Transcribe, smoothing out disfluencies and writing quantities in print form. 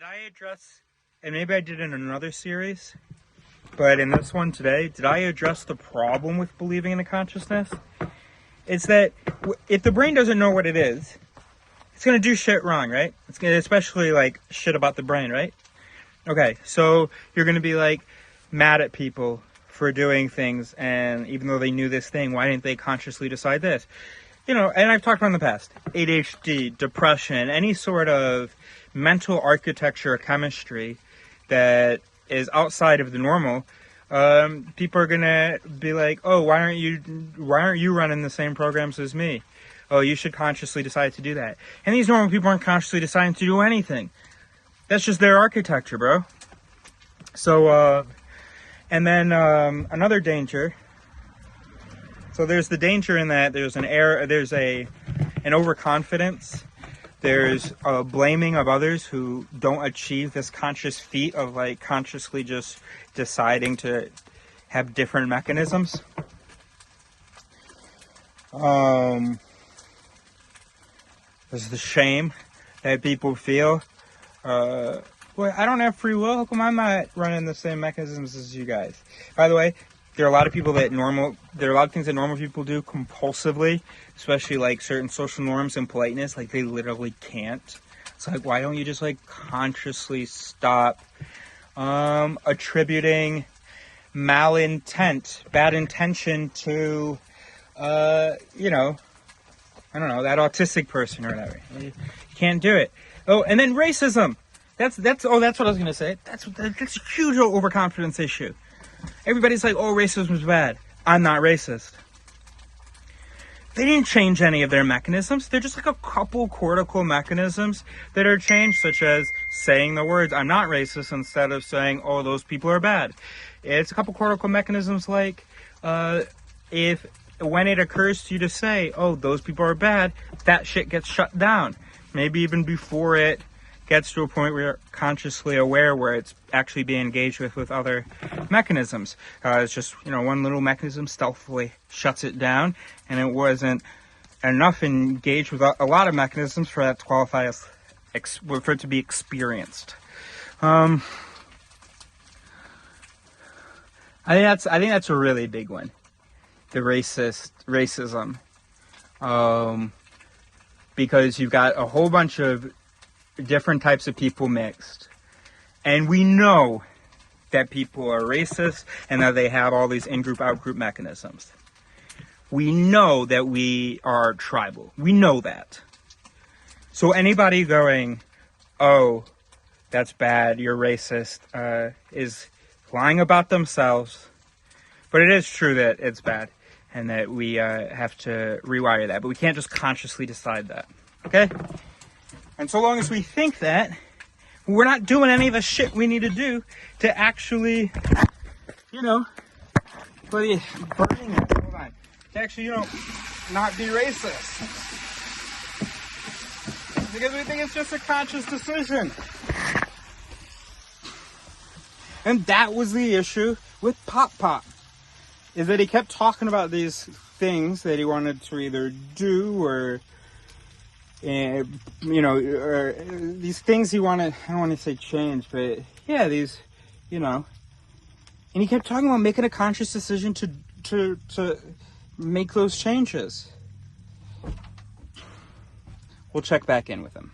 I address, and maybe I did in another series, but in this one today, did I address the problem with believing in a consciousness? It's that if the brain doesn't know what it is, it's going to do shit wrong, right? It's going to, especially like shit about the brain, right? Okay, so you're going to be like mad at people for doing things, and even though they knew this thing, why didn't they consciously decide this? You know, and I've talked about in the past, ADHD, depression, any sort of mental architecture or chemistry that is outside of the normal, people are gonna be like, oh, why aren't you running the same programs as me? Oh, you should consciously decide to do that. And these normal people aren't consciously deciding to do anything. That's just their architecture, bro. So, and then another danger. So there's the danger in that there's an overconfidence. There's a blaming of others who don't achieve this conscious feat of like consciously just deciding to have different mechanisms. There's the shame that people feel. Well, I don't have free will. How come I'm not running the same mechanisms as you guys? By the way, there are a lot of things that normal people do compulsively, especially like certain social norms and politeness, like they literally can't. It's like, why don't you just like consciously stop attributing malintent, bad intention to, you know, I don't know, that autistic person or whatever. You can't do it. Oh, and then racism. That's what I was going to say. That's a huge overconfidence issue. Everybody's like, oh, racism is bad. I'm not racist. They didn't change any of their mechanisms. They're just like a couple cortical mechanisms that are changed, such as saying the words, I'm not racist, instead of saying, oh, those people are bad. It's a couple cortical mechanisms like, when it occurs to you to say, oh, those people are bad, that shit gets shut down. Maybe even before it gets to a point where you're consciously aware where it's actually being engaged with other mechanisms. It's just, you know, one little mechanism stealthily shuts it down, and it wasn't enough engaged with a lot of mechanisms for that to qualify as, for it to be experienced. I think that's a really big one. The racism. Because you've got a whole bunch of different types of people mixed. And we know that people are racist and that they have all these in-group, out-group mechanisms. We know that we are tribal. We know that. So anybody going, oh, that's bad, you're racist, is lying about themselves. But it is true that it's bad and that we have to rewire that. But we can't just consciously decide that. Okay? And so long as we think that, we're not doing any of the shit we need to do to actually, you know, burning it. Hold on. To actually, you know, not be racist. Because we think it's just a conscious decision. And that was the issue with Pop Pop. Is that he kept talking about these things that he wanted to either do or, you know, or these things he wanted, I don't want to say change, but yeah, these, you know, and he kept talking about making a conscious decision to make those changes. We'll check back in with him.